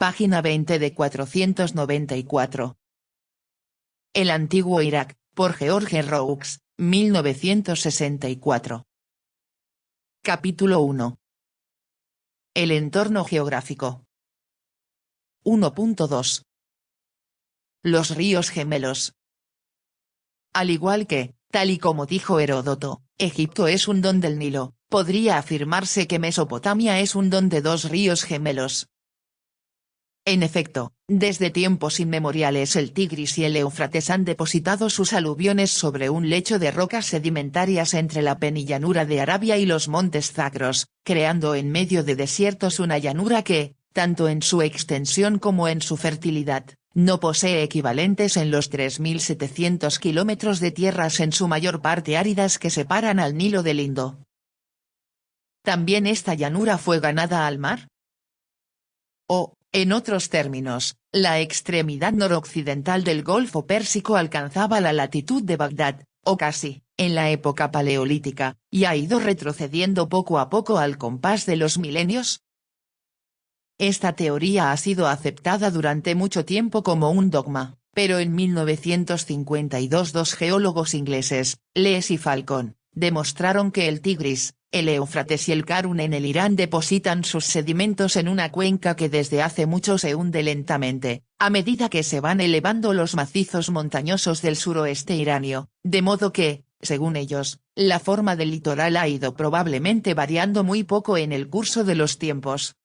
página 20 de 494. El antiguo Irak, por George Roux, 1964. Capítulo 1. El entorno geográfico. 1.2. Los ríos gemelos. Al igual que, tal y como dijo Heródoto, Egipto es un don del Nilo, podría afirmarse que Mesopotamia es un don de dos ríos gemelos. En efecto, desde tiempos inmemoriales el Tigris y el Éufrates han depositado sus aluviones sobre un lecho de rocas sedimentarias entre la penillanura de Arabia y los montes Zagros, creando en medio de desiertos una llanura que, tanto en su extensión como en su fertilidad, no posee equivalentes en los 3.700 kilómetros de tierras en su mayor parte áridas que separan al Nilo del Indo. ¿También esta llanura fue ganada al mar? O, en otros términos, la extremidad noroccidental del Golfo Pérsico alcanzaba la latitud de Bagdad, o casi, en la época paleolítica, y ha ido retrocediendo poco a poco al compás de los milenios. Esta teoría ha sido aceptada durante mucho tiempo como un dogma, pero en 1952 dos geólogos ingleses, Lees y Falcon, demostraron que el Tigris, el Éufrates y el Karun en el Irán depositan sus sedimentos en una cuenca que desde hace mucho se hunde lentamente, a medida que se van elevando los macizos montañosos del suroeste iranio, de modo que, según ellos, la forma del litoral ha ido probablemente variando muy poco en el curso de los tiempos.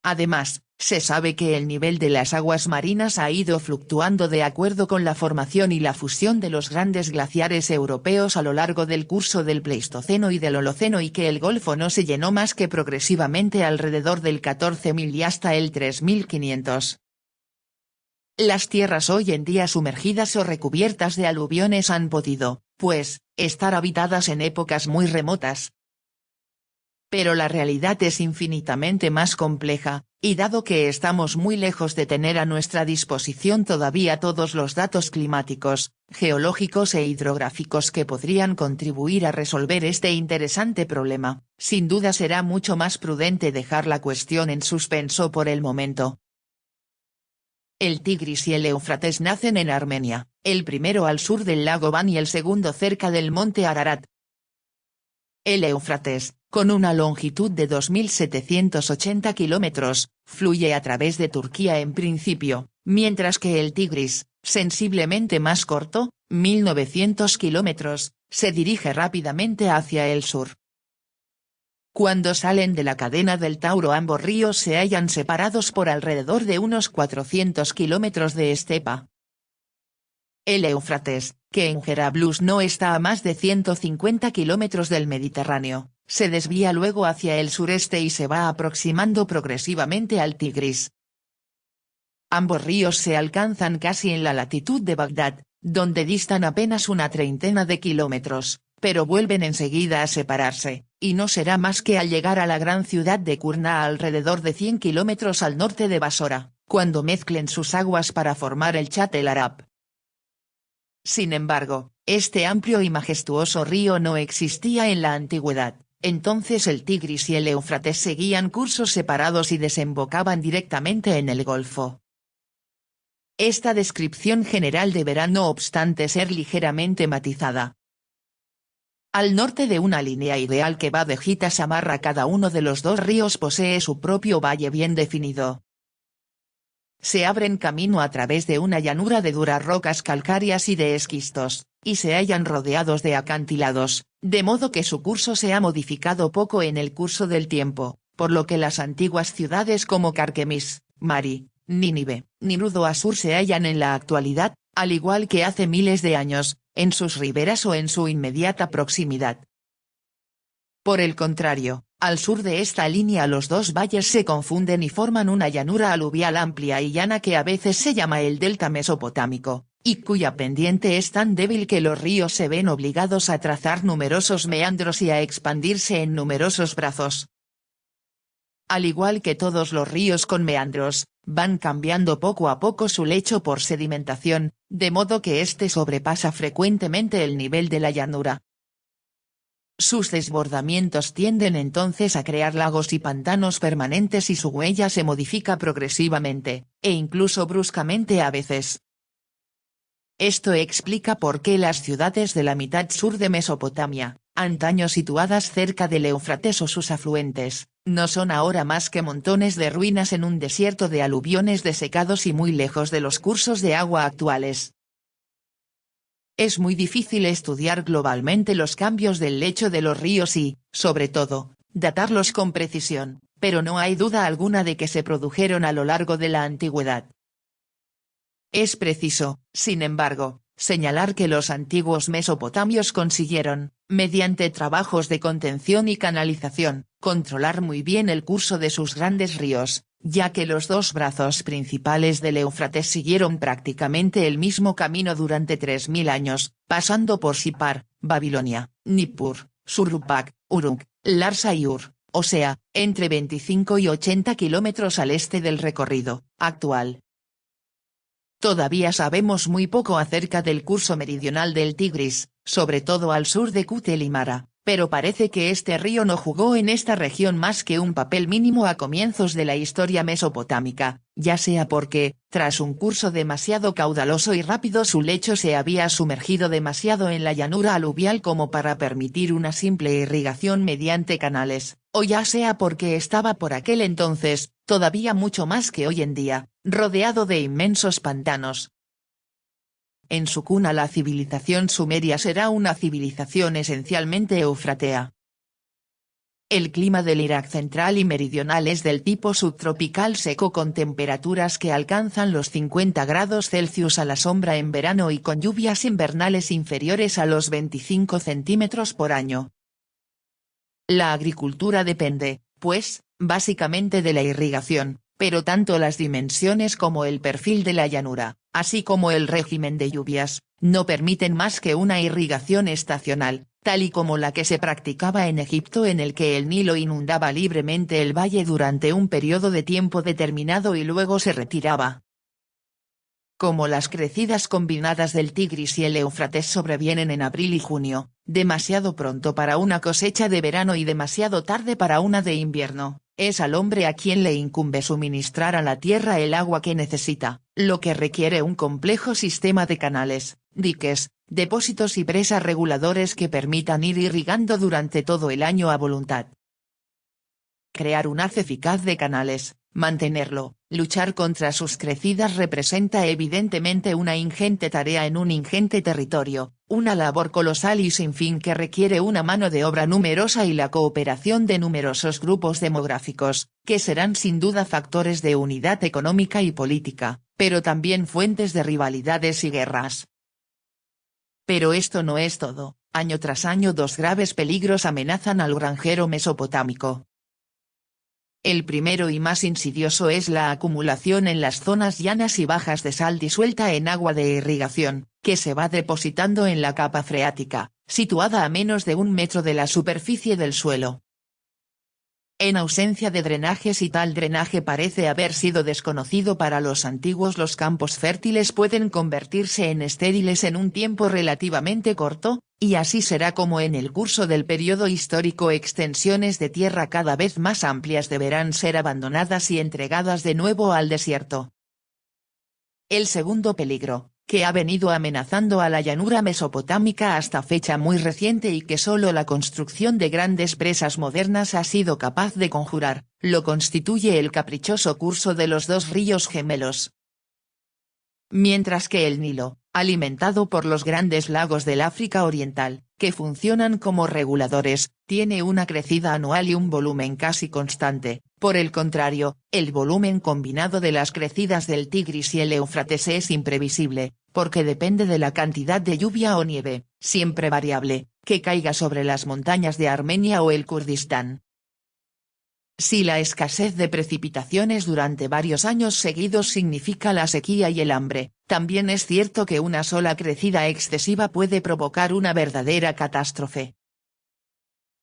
Además, se sabe que el nivel de las aguas marinas ha ido fluctuando de acuerdo con la formación y la fusión de los grandes glaciares europeos a lo largo del curso del Pleistoceno y del Holoceno y que el Golfo no se llenó más que progresivamente alrededor del 14.000 y hasta el 3.500. Las tierras hoy en día sumergidas o recubiertas de aluviones han podido, pues, estar habitadas en épocas muy remotas. Pero la realidad es infinitamente más compleja, y dado que estamos muy lejos de tener a nuestra disposición todavía todos los datos climáticos, geológicos e hidrográficos que podrían contribuir a resolver este interesante problema, sin duda será mucho más prudente dejar la cuestión en suspenso por el momento. El Tigris y el Éufrates nacen en Armenia, el primero al sur del lago Van y el segundo cerca del monte Ararat. El Éufrates, con una longitud de 2.780 kilómetros, fluye a través de Turquía en principio, mientras que el Tigris, sensiblemente más corto, 1.900 kilómetros, se dirige rápidamente hacia el sur. Cuando salen de la cadena del Tauro ambos ríos se hallan separados por alrededor de unos 400 kilómetros de estepa. El Éufrates, que en Jarablus no está a más de 150 kilómetros del Mediterráneo, se desvía luego hacia el sureste y se va aproximando progresivamente al Tigris. Ambos ríos se alcanzan casi en la latitud de Bagdad, donde distan apenas una treintena de kilómetros, pero vuelven enseguida a separarse, y no será más que al llegar a la gran ciudad de Kurna alrededor de 100 kilómetros al norte de Basora, cuando mezclen sus aguas para formar el Chat el Arab. Sin embargo, este amplio y majestuoso río no existía en la antigüedad, entonces el Tigris y el Éufrates seguían cursos separados y desembocaban directamente en el Golfo. Esta descripción general deberá no obstante ser ligeramente matizada. Al norte de una línea ideal que va de Gita a Samarra, cada uno de los dos ríos posee su propio valle bien definido. Se abren camino a través de una llanura de duras rocas calcáreas y de esquistos, y se hallan rodeados de acantilados, de modo que su curso se ha modificado poco en el curso del tiempo, por lo que las antiguas ciudades como Carquemis, Mari, Nínive, Nimrud Asur se hallan en la actualidad, al igual que hace miles de años, en sus riberas o en su inmediata proximidad. Por el contrario, al sur de esta línea los dos valles se confunden y forman una llanura aluvial amplia y llana que a veces se llama el delta mesopotámico, y cuya pendiente es tan débil que los ríos se ven obligados a trazar numerosos meandros y a expandirse en numerosos brazos. Al igual que todos los ríos con meandros, van cambiando poco a poco su lecho por sedimentación, de modo que éste sobrepasa frecuentemente el nivel de la llanura. Sus desbordamientos tienden entonces a crear lagos y pantanos permanentes y su huella se modifica progresivamente, e incluso bruscamente a veces. Esto explica por qué las ciudades de la mitad sur de Mesopotamia, antaño situadas cerca del Éufrates o sus afluentes, no son ahora más que montones de ruinas en un desierto de aluviones desecados y muy lejos de los cursos de agua actuales. Es muy difícil estudiar globalmente los cambios del lecho de los ríos y, sobre todo, datarlos con precisión, pero no hay duda alguna de que se produjeron a lo largo de la antigüedad. Es preciso, sin embargo, señalar que los antiguos mesopotamios consiguieron, mediante trabajos de contención y canalización, controlar muy bien el curso de sus grandes ríos, ya que los dos brazos principales del Éufrates siguieron prácticamente el mismo camino durante 3000 años, pasando por Sipar, Babilonia, Nippur, Shuruppak, Uruk, Larsa y Ur, o sea, entre 25 y 80 kilómetros al este del recorrido actual. Todavía sabemos muy poco acerca del curso meridional del Tigris, sobre todo al sur de Kut el Himara, pero parece que este río no jugó en esta región más que un papel mínimo a comienzos de la historia mesopotámica, ya sea porque, tras un curso demasiado caudaloso y rápido su lecho se había sumergido demasiado en la llanura aluvial como para permitir una simple irrigación mediante canales, o ya sea porque estaba por aquel entonces, todavía mucho más que hoy en día, rodeado de inmensos pantanos. En su cuna la civilización sumeria será una civilización esencialmente eufratea. El clima del Irak central y meridional es del tipo subtropical seco con temperaturas que alcanzan los 50 grados Celsius a la sombra en verano y con lluvias invernales inferiores a los 25 centímetros por año. La agricultura depende, pues, básicamente de la irrigación, pero tanto las dimensiones como el perfil de la llanura, así como el régimen de lluvias, no permiten más que una irrigación estacional, tal y como la que se practicaba en Egipto en el que el Nilo inundaba libremente el valle durante un periodo de tiempo determinado y luego se retiraba. Como las crecidas combinadas del Tigris y el Éufrates sobrevienen en abril y junio, demasiado pronto para una cosecha de verano y demasiado tarde para una de invierno, es al hombre a quien le incumbe suministrar a la tierra el agua que necesita, lo que requiere un complejo sistema de canales, diques, depósitos y presas reguladores que permitan ir irrigando durante todo el año a voluntad. Crear un haz eficaz de canales, mantenerlo, luchar contra sus crecidas representa evidentemente una ingente tarea en un ingente territorio, una labor colosal y sin fin que requiere una mano de obra numerosa y la cooperación de numerosos grupos demográficos, que serán sin duda factores de unidad económica y política, pero también fuentes de rivalidades y guerras. Pero esto no es todo, año tras año dos graves peligros amenazan al granjero mesopotámico. El primero y más insidioso es la acumulación en las zonas llanas y bajas de sal disuelta en agua de irrigación, que se va depositando en la capa freática, situada a menos de 1 metro de la superficie del suelo. En ausencia de drenajes y tal drenaje parece haber sido desconocido para los antiguos, los campos fértiles pueden convertirse en estériles en un tiempo relativamente corto, y así será como en el curso del periodo histórico extensiones de tierra cada vez más amplias deberán ser abandonadas y entregadas de nuevo al desierto. El segundo peligro, que ha venido amenazando a la llanura mesopotámica hasta fecha muy reciente y que solo la construcción de grandes presas modernas ha sido capaz de conjurar, lo constituye el caprichoso curso de los dos ríos gemelos. Mientras que el Nilo, alimentado por los grandes lagos del África Oriental, que funcionan como reguladores, tiene una crecida anual y un volumen casi constante. Por el contrario, el volumen combinado de las crecidas del Tigris y el Éufrates es imprevisible, porque depende de la cantidad de lluvia o nieve, siempre variable, que caiga sobre las montañas de Armenia o el Kurdistán. Si la escasez de precipitaciones durante varios años seguidos significa la sequía y el hambre, también es cierto que una sola crecida excesiva puede provocar una verdadera catástrofe.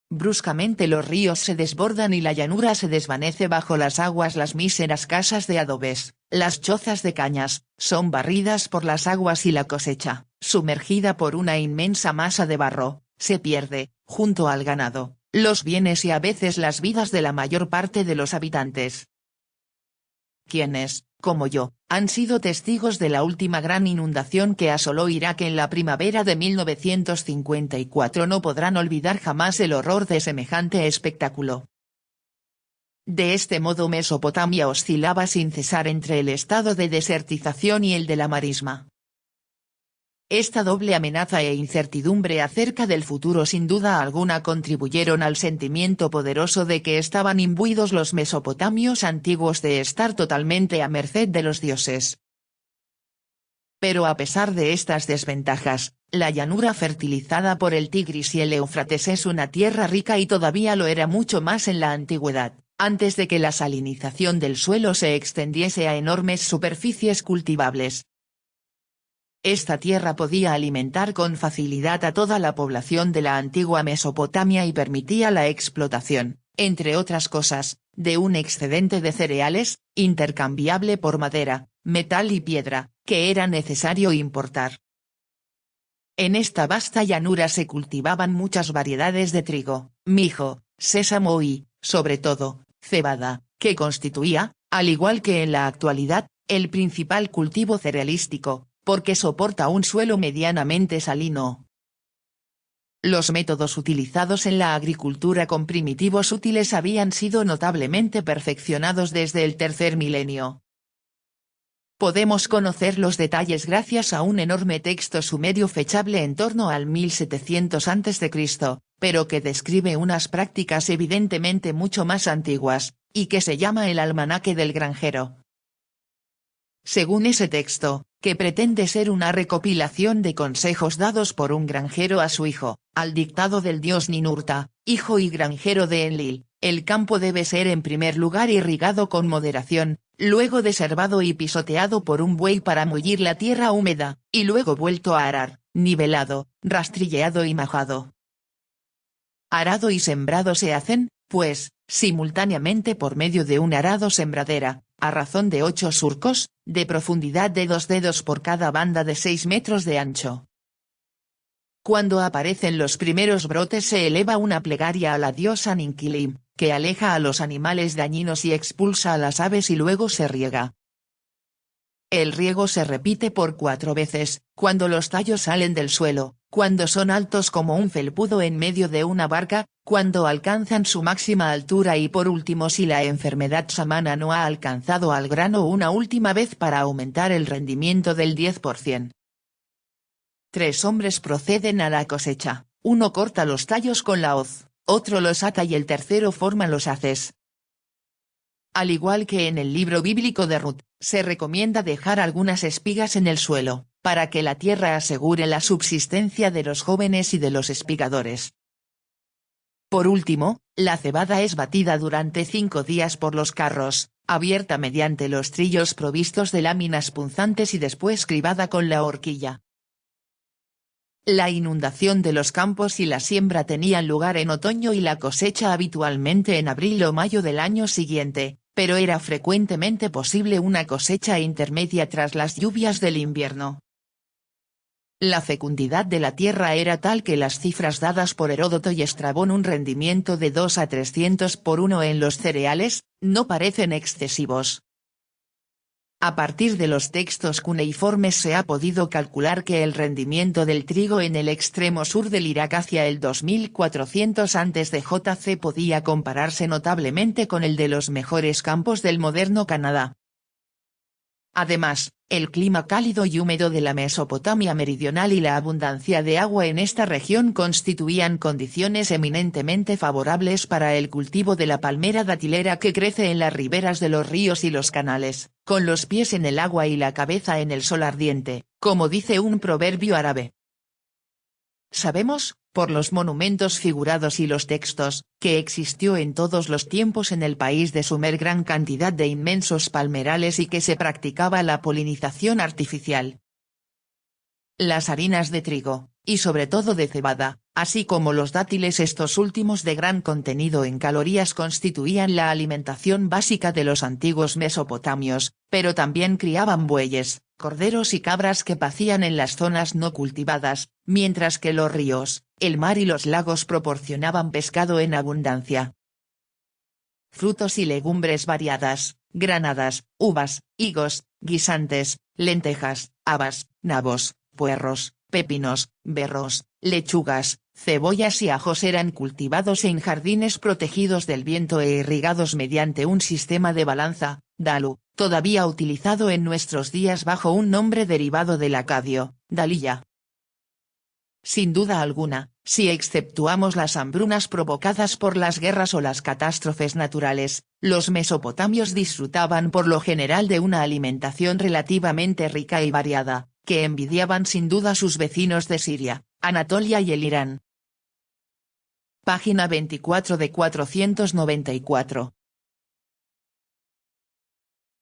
Bruscamente los ríos se desbordan y la llanura se desvanece bajo las aguas. Las míseras casas de adobes, las chozas de cañas, son barridas por las aguas y la cosecha, sumergida por una inmensa masa de barro, se pierde, junto al ganado, los bienes y a veces las vidas de la mayor parte de los habitantes. Quienes, como yo, han sido testigos de la última gran inundación que asoló Irak en la primavera de 1954 no podrán olvidar jamás el horror de semejante espectáculo. De este modo Mesopotamia oscilaba sin cesar entre el estado de desertización y el de la marisma. Esta doble amenaza e incertidumbre acerca del futuro sin duda alguna contribuyeron al sentimiento poderoso de que estaban imbuidos los mesopotamios antiguos de estar totalmente a merced de los dioses. Pero a pesar de estas desventajas, la llanura fertilizada por el Tigris y el Éufrates es una tierra rica y todavía lo era mucho más en la antigüedad, antes de que la salinización del suelo se extendiese a enormes superficies cultivables. Esta tierra podía alimentar con facilidad a toda la población de la antigua Mesopotamia y permitía la explotación, entre otras cosas, de un excedente de cereales, intercambiable por madera, metal y piedra, que era necesario importar. En esta vasta llanura se cultivaban muchas variedades de trigo, mijo, sésamo y, sobre todo, cebada, que constituía, al igual que en la actualidad, el principal cultivo cerealístico, porque soporta un suelo medianamente salino. Los métodos utilizados en la agricultura con primitivos útiles habían sido notablemente perfeccionados desde el tercer milenio. Podemos conocer los detalles gracias a un enorme texto sumerio fechable en torno al 1700 a.C., pero que describe unas prácticas evidentemente mucho más antiguas, y que se llama el Almanaque del Granjero. Según ese texto, que pretende ser una recopilación de consejos dados por un granjero a su hijo, al dictado del dios Ninurta, hijo y granjero de Enlil, el campo debe ser en primer lugar irrigado con moderación, luego desherbado y pisoteado por un buey para mullir la tierra húmeda, y luego vuelto a arar, nivelado, rastrilleado y majado. Arado y sembrado se hacen, pues, simultáneamente por medio de un arado-sembradera, a razón de 8 surcos, de profundidad de 2 dedos por cada banda de 6 metros de ancho. Cuando aparecen los primeros brotes se eleva una plegaria a la diosa Ninkilim, que aleja a los animales dañinos y expulsa a las aves y luego se riega. El riego se repite por 4 veces, cuando los tallos salen del suelo, cuando son altos como un felpudo en medio de una barca, cuando alcanzan su máxima altura y por último si la enfermedad samana no ha alcanzado al grano una última vez para aumentar el rendimiento del 10%. 3 hombres proceden a la cosecha, uno corta los tallos con la hoz, otro los ata y el tercero forma los haces. Al igual que en el libro bíblico de Ruth, se recomienda dejar algunas espigas en el suelo, para que la tierra asegure la subsistencia de los jóvenes y de los espigadores. Por último, la cebada es batida durante 5 días por los carros, abierta mediante los trillos provistos de láminas punzantes y después cribada con la horquilla. La inundación de los campos y la siembra tenían lugar en otoño y la cosecha habitualmente en abril o mayo del año siguiente, pero era frecuentemente posible una cosecha intermedia tras las lluvias del invierno. La fecundidad de la tierra era tal que las cifras dadas por Heródoto y Estrabón, un rendimiento de 2 a 300 por 1 en los cereales, no parecen excesivos. A partir de los textos cuneiformes se ha podido calcular que el rendimiento del trigo en el extremo sur del Irak hacia el 2400 a.C. podía compararse notablemente con el de los mejores campos del moderno Canadá. Además, el clima cálido y húmedo de la Mesopotamia meridional y la abundancia de agua en esta región constituían condiciones eminentemente favorables para el cultivo de la palmera datilera que crece en las riberas de los ríos y los canales, con los pies en el agua y la cabeza en el sol ardiente, como dice un proverbio árabe. Sabemos, por los monumentos figurados y los textos, que existió en todos los tiempos en el país de Sumer gran cantidad de inmensos palmerales y que se practicaba la polinización artificial. Las harinas de trigo, y sobre todo de cebada, así como los dátiles, estos últimos de gran contenido en calorías, constituían la alimentación básica de los antiguos mesopotamios, pero también criaban bueyes, corderos y cabras que pacían en las zonas no cultivadas, mientras que los ríos, el mar y los lagos proporcionaban pescado en abundancia. Frutos y legumbres variadas, granadas, uvas, higos, guisantes, lentejas, habas, nabos, puerros, pepinos, berros, lechugas, cebollas y ajos eran cultivados en jardines protegidos del viento e irrigados mediante un sistema de balanza, dalu, todavía utilizado en nuestros días bajo un nombre derivado del acadio, dalilla. Sin duda alguna, si exceptuamos las hambrunas provocadas por las guerras o las catástrofes naturales, los mesopotamios disfrutaban por lo general de una alimentación relativamente rica y variada, que envidiaban sin duda sus vecinos de Siria, Anatolia y el Irán. Página 24 de 494.